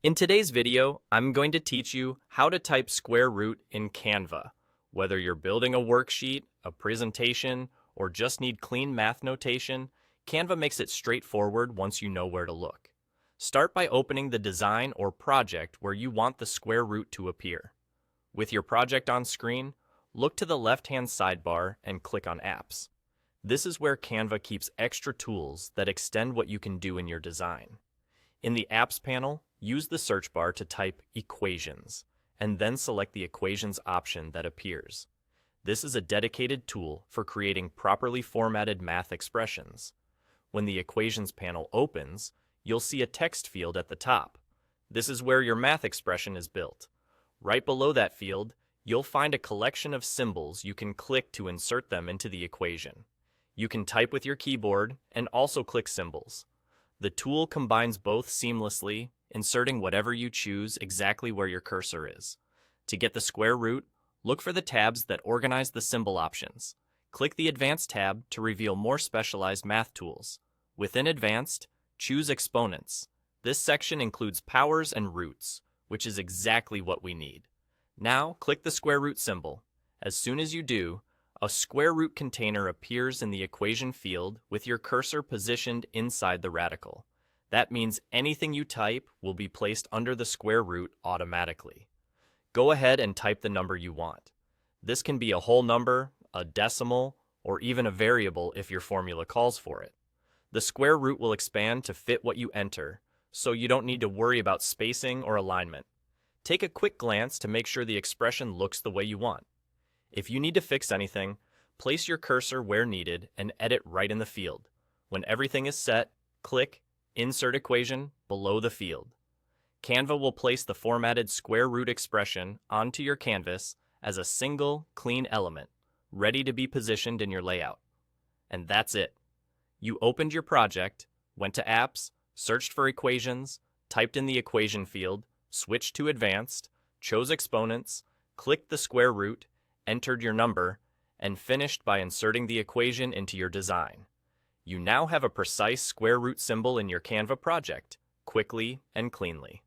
In today's video, I'm going to teach you how to type square root in Canva. Whether you're building a worksheet, a presentation, or just need clean math notation, Canva makes it straightforward once you know where to look. Start by opening the design or project where you want the square root to appear. With your project on screen, look to the left-hand sidebar and click on Apps. This is where Canva keeps extra tools that extend what you can do in your design. In the Apps panel, use the search bar to type Equations, and then select the Equations option that appears. This is a dedicated tool for creating properly formatted math expressions. When the Equations panel opens, you'll see a text field at the top. This is where your math expression is built. Right below that field, you'll find a collection of symbols you can click to insert them into the equation. You can type with your keyboard and also click symbols. The tool combines both seamlessly, inserting whatever you choose exactly where your cursor is. To get the square root, look for the tabs that organize the symbol options. Click the Advanced tab to reveal more specialized math tools. Within Advanced, choose Exponents. This section includes powers and roots, which is exactly what we need. Now, click the square root symbol. As soon as you do, a square root container appears in the equation field with your cursor positioned inside the radical. That means anything you type will be placed under the square root automatically. Go ahead and type the number you want. This can be a whole number, a decimal, or even a variable if your formula calls for it. The square root will expand to fit what you enter, so you don't need to worry about spacing or alignment. Take a quick glance to make sure the expression looks the way you want. If you need to fix anything, place your cursor where needed and edit right in the field. When everything is set, click Insert Equation below the field. Canva will place the formatted square root expression onto your canvas as a single, clean element, ready to be positioned in your layout. And that's it. You opened your project, went to Apps, searched for Equations, typed in the equation field, switched to Advanced, chose Exponents, clicked the square root, entered your number, and finished by inserting the equation into your design. You now have a precise square root symbol in your Canva project, quickly and cleanly.